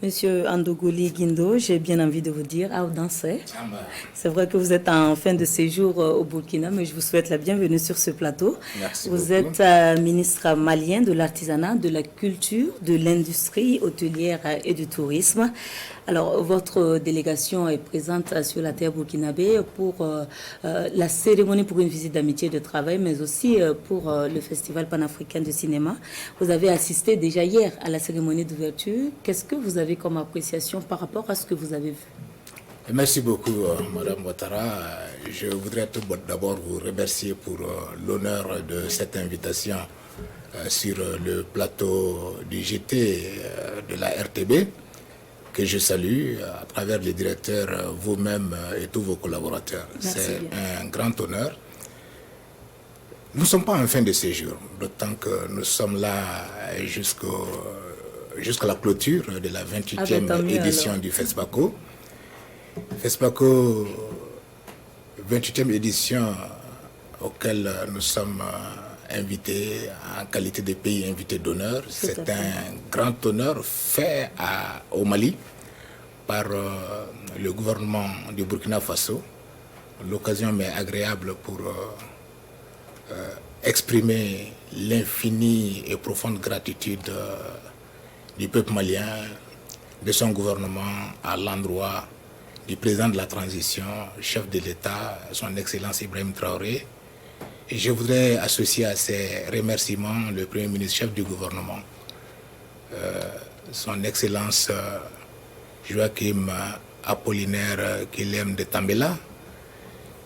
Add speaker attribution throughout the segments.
Speaker 1: Monsieur Andogoli Guindo, j'ai bien envie de vous dire, Aoudansé. C'est vrai que vous êtes en fin de séjour au Burkina, mais je vous souhaite la bienvenue sur ce plateau.
Speaker 2: Merci
Speaker 1: vous
Speaker 2: beaucoup.
Speaker 1: êtes ministre malien de l'artisanat, de la culture, de l'industrie hôtelière et du tourisme. Alors, votre délégation est présente sur la terre burkinabé pour la cérémonie pour une visite d'amitié et de travail, mais aussi pour le Festival panafricain de cinéma. Vous avez assisté déjà hier à la cérémonie d'ouverture. Qu'est-ce que vous avez comme appréciation par rapport à ce que vous avez vu?
Speaker 2: Merci beaucoup, Madame Ouattara. Je voudrais tout d'abord vous remercier pour l'honneur de cette invitation sur le plateau du GT de la RTB, que je salue à travers les directeurs, vous-même et tous vos collaborateurs. C'est un grand honneur. Nous ne sommes pas en fin de séjour, d'autant que nous sommes là jusqu'à la clôture de la 28e édition du FESPACO. FESPACO, 28e édition auquel nous sommes invités en qualité de pays invité d'honneur. C'est un grand honneur fait au Mali par le gouvernement du Burkina Faso. L'occasion m'est agréable pour exprimer l'infinie et profonde gratitude du peuple malien, de son gouvernement à l'endroit du président de la transition, chef de l'État, son Excellence Ibrahim Traoré. Et je voudrais associer à ces remerciements le Premier ministre, chef du gouvernement, son Excellence Joachim Apollinaire Guillaume de Tambela.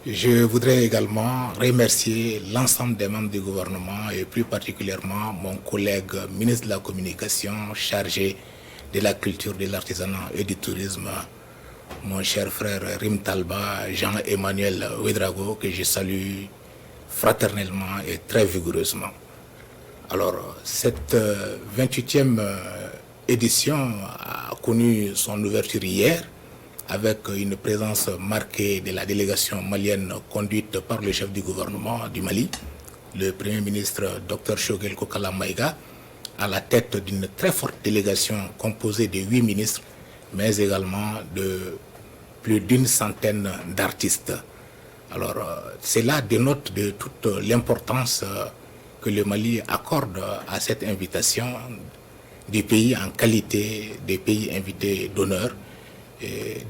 Speaker 2: Je voudrais également remercier l'ensemble des membres du gouvernement et plus particulièrement mon collègue ministre de la Communication chargé de la culture, de l'artisanat et du tourisme, mon cher frère Rim Talba, Jean-Emmanuel Ouedraogo, que je salue fraternellement et très vigoureusement. Alors, cette 28e édition a connu son ouverture hier avec une présence marquée de la délégation malienne conduite par le chef du gouvernement du Mali, le Premier ministre Dr Choguel Kokala Maïga, à la tête d'une très forte délégation composée de 8 ministres, mais également de plus d'une centaine d'artistes. Alors, cela dénote de toute l'importance que le Mali accorde à cette invitation des pays en qualité des pays invités d'honneur.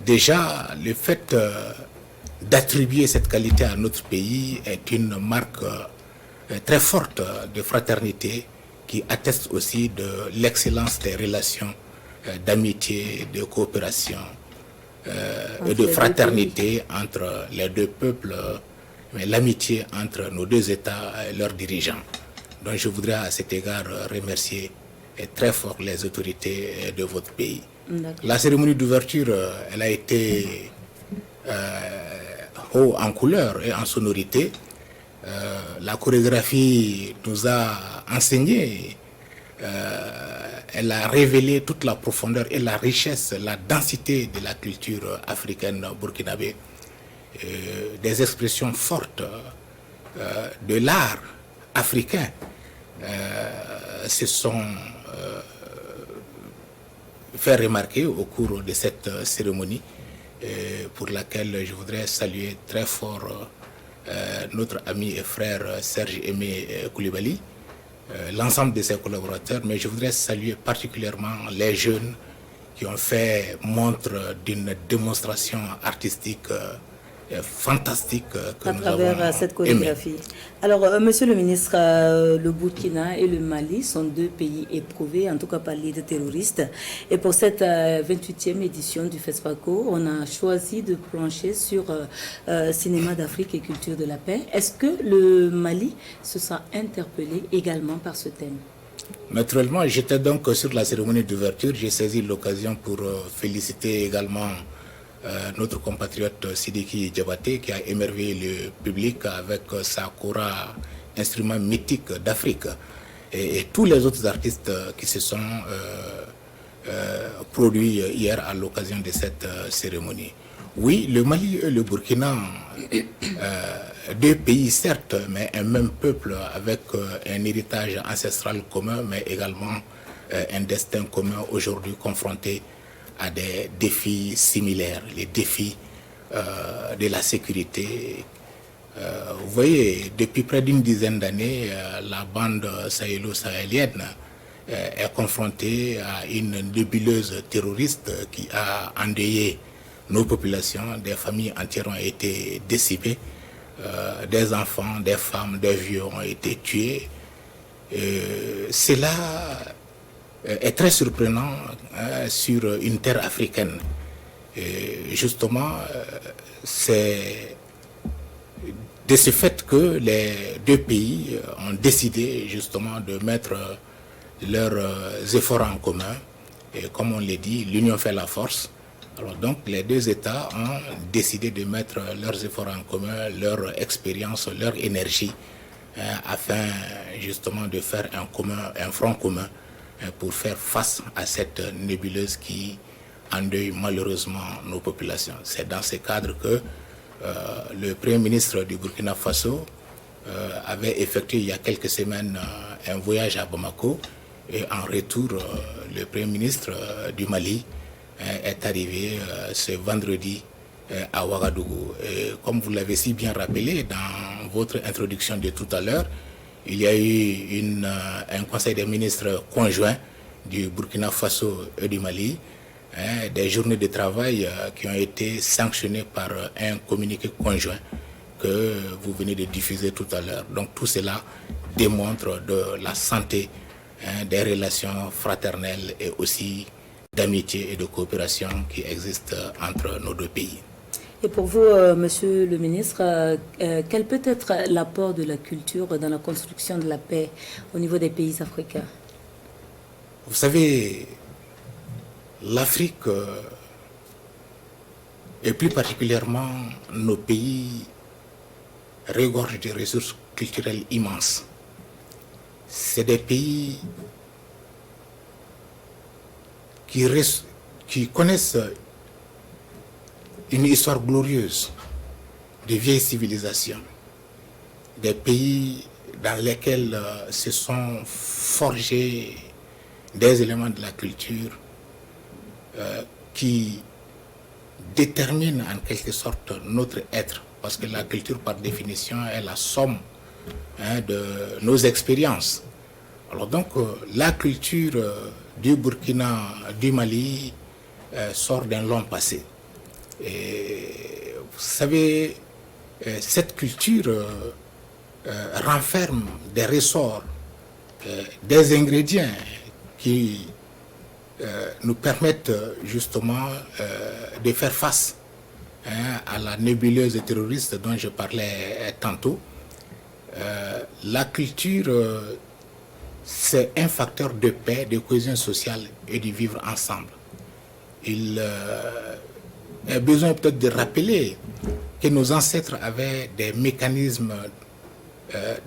Speaker 2: Déjà, le fait d'attribuer cette qualité à notre pays est une marque très forte de fraternité qui atteste aussi de l'excellence des relations d'amitié, de coopération et de fraternité entre les deux peuples, mais l'amitié entre nos deux États et leurs dirigeants. Donc je voudrais à cet égard remercier très fort les autorités de votre pays. La cérémonie d'ouverture, elle a été haut en couleur et en sonorité. La chorégraphie nous a enseigné, elle a révélé toute la profondeur et la richesse, la densité de la culture africaine burkinabé, des expressions fortes de l'art africain se sont fait remarquer au cours de cette cérémonie pour laquelle je voudrais saluer très fort notre ami et frère Serge Aimé Koulibaly, l'ensemble de ses collaborateurs, mais je voudrais saluer particulièrement les jeunes qui ont fait montre d'une démonstration artistique fantastique que
Speaker 1: à
Speaker 2: nous
Speaker 1: travers
Speaker 2: avons
Speaker 1: cette chorégraphie.
Speaker 2: aimé.
Speaker 1: Alors, Monsieur le ministre, le Burkina et le Mali sont deux pays éprouvés, en tout cas par l'idée terroriste. Et pour cette 28e édition du FESPACO, on a choisi de plancher sur cinéma d'Afrique et culture de la paix. Est-ce que le Mali se sent interpellé également par ce thème?
Speaker 2: Naturellement, j'étais donc sur la cérémonie d'ouverture. J'ai saisi l'occasion pour féliciter également notre compatriote Sidiki Diabaté qui a émerveillé le public avec sa kora, instrument mythique d'Afrique, et tous les autres artistes qui se sont produits hier à l'occasion de cette cérémonie. Oui, le Mali et le Burkina, deux pays certes, mais un même peuple avec un héritage ancestral commun, mais également un destin commun aujourd'hui confronté à des défis similaires, les défis de la sécurité. Vous voyez, depuis près d'une dizaine d'années, la bande sahélo-sahélienne est confrontée à une nébuleuse terroriste qui a endeuillé nos populations. Des familles entières ont été décimées, des enfants, des femmes, des vieux ont été tués. Cela est très surprenant sur une terre africaine. Et justement, c'est de ce fait que les deux pays ont décidé justement de mettre leurs efforts en commun. Et comme on l'a dit, l'union fait la force. Alors donc les deux États ont décidé de mettre leurs efforts en commun, leur expérience, leur énergie, afin justement de faire un front commun pour faire face à cette nébuleuse qui endeuille malheureusement nos populations. C'est dans ce cadre que le Premier ministre du Burkina Faso avait effectué il y a quelques semaines un voyage à Bamako, et en retour, le Premier ministre du Mali est arrivé ce vendredi à Ouagadougou. Et comme vous l'avez si bien rappelé dans votre introduction de tout à l'heure, il y a eu un conseil des ministres conjoint du Burkina Faso et du Mali, des journées de travail qui ont été sanctionnées par un communiqué conjoint que vous venez de diffuser tout à l'heure. Donc tout cela démontre de la santé des relations fraternelles et aussi d'amitié et de coopération qui existent entre nos deux pays.
Speaker 1: Et pour vous, Monsieur le ministre, quel peut être l'apport de la culture dans la construction de la paix au niveau des pays africains?
Speaker 2: Vous savez, l'Afrique, et plus particulièrement nos pays, regorgent de ressources culturelles immenses. C'est des pays qui connaissent une histoire glorieuse de vieilles civilisations, des pays dans lesquels se sont forgés des éléments de la culture qui déterminent en quelque sorte notre être, parce que la culture par définition est la somme de nos expériences. Alors donc la culture du Burkina, du Mali sort d'un long passé. Et vous savez, cette culture renferme des ressorts, des ingrédients qui nous permettent justement de faire face à la nébuleuse terroriste dont je parlais tantôt. La culture, c'est un facteur de paix, de cohésion sociale et de vivre ensemble. Il est besoin peut-être de rappeler que nos ancêtres avaient des mécanismes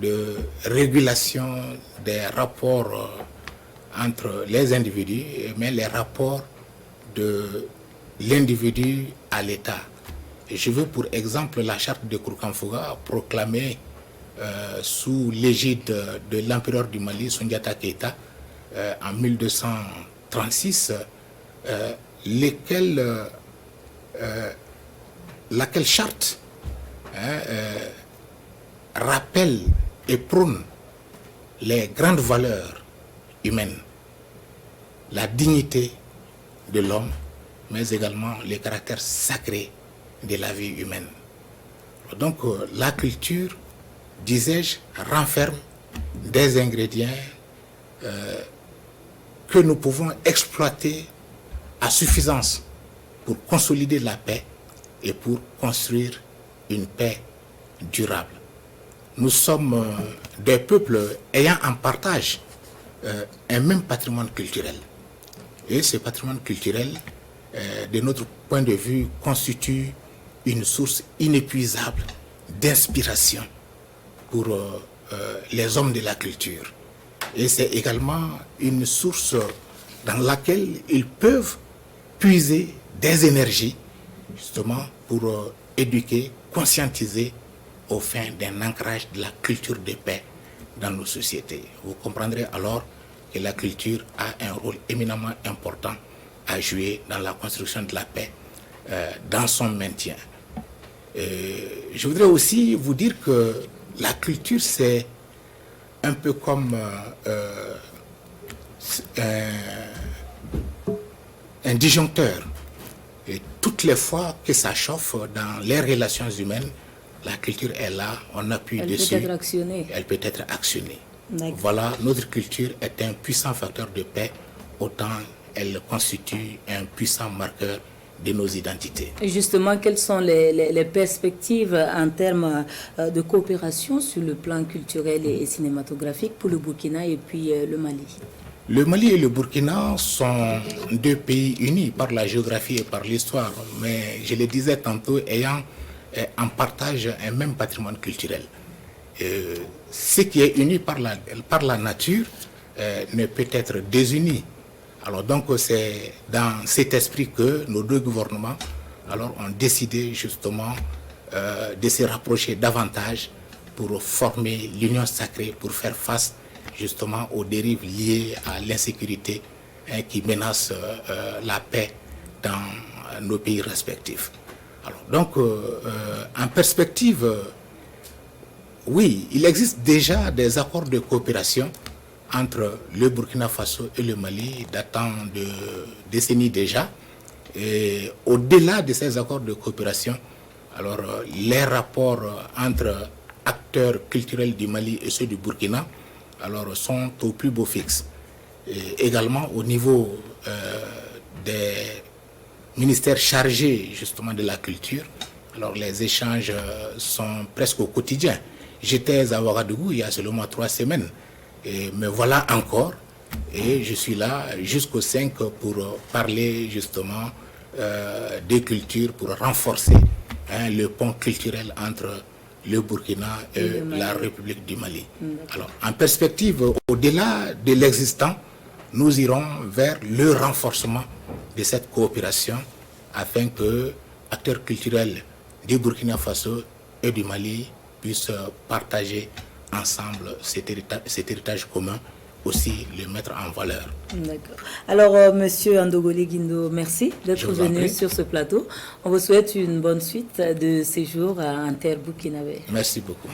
Speaker 2: de régulation des rapports entre les individus, mais les rapports de l'individu à l'État. Et je veux pour exemple la charte de Kourkanfouga proclamée sous l'égide de l'empereur du Mali, Soundiata Keïta, en 1236, laquelle charte rappelle et prône les grandes valeurs humaines, la dignité de l'homme, mais également les caractères sacrés de la vie humaine. Donc la culture, disais-je, renferme des ingrédients que nous pouvons exploiter à suffisance pour consolider la paix et pour construire une paix durable. Nous sommes des peuples ayant en partage un même patrimoine culturel. Et ce patrimoine culturel, de notre point de vue, constitue une source inépuisable d'inspiration pour les hommes de la culture. Et c'est également une source dans laquelle ils peuvent puiser des énergies, justement, pour éduquer, conscientiser au fin d'un ancrage de la culture de paix dans nos sociétés. Vous comprendrez alors que la culture a un rôle éminemment important à jouer dans la construction de la paix, dans son maintien. Je voudrais aussi vous dire que la culture, c'est un peu comme un disjoncteur. Et toutes les fois que ça chauffe dans les relations humaines, la culture est là, on appuie dessus.
Speaker 1: Elle peut être actionnée.
Speaker 2: Elle peut être actionnée. Voilà, notre culture est un puissant facteur de paix, autant elle constitue un puissant marqueur de nos identités.
Speaker 1: Et justement, quelles sont les perspectives en termes de coopération sur le plan culturel et cinématographique pour le Burkina et puis le Mali?
Speaker 2: Le Mali et le Burkina sont deux pays unis par la géographie et par l'histoire, mais je le disais tantôt, ayant en partage un même patrimoine culturel. Ce qui est uni par la nature ne peut être désuni. Alors donc c'est dans cet esprit que nos deux gouvernements ont décidé justement de se rapprocher davantage pour former l'union sacrée, pour faire face justement aux dérives liées à l'insécurité qui menacent la paix dans nos pays respectifs. Alors donc en perspective, oui, il existe déjà des accords de coopération entre le Burkina Faso et le Mali datant de décennies déjà. Et au-delà de ces accords de coopération, les rapports entre acteurs culturels du Mali et ceux du Burkina sont au plus beau fixe. Et également au niveau des ministères chargés justement de la culture, les échanges sont presque au quotidien. J'étais à Ouagadougou il y a seulement 3 semaines. Mais voilà encore, et je suis là jusqu'au 5 pour parler justement des cultures, pour renforcer le pont culturel entre le Burkina et la République du Mali. Alors, en perspective, au-delà de l'existant, nous irons vers le renforcement de cette coopération afin que acteurs culturels du Burkina Faso et du Mali puissent partager ensemble cet héritage commun, aussi le mettre en valeur.
Speaker 1: D'accord. Alors, Monsieur Andogoli Guindo, merci d'être venu sur ce plateau. On vous souhaite une bonne suite de séjour en terre burkinabé.
Speaker 2: Merci beaucoup.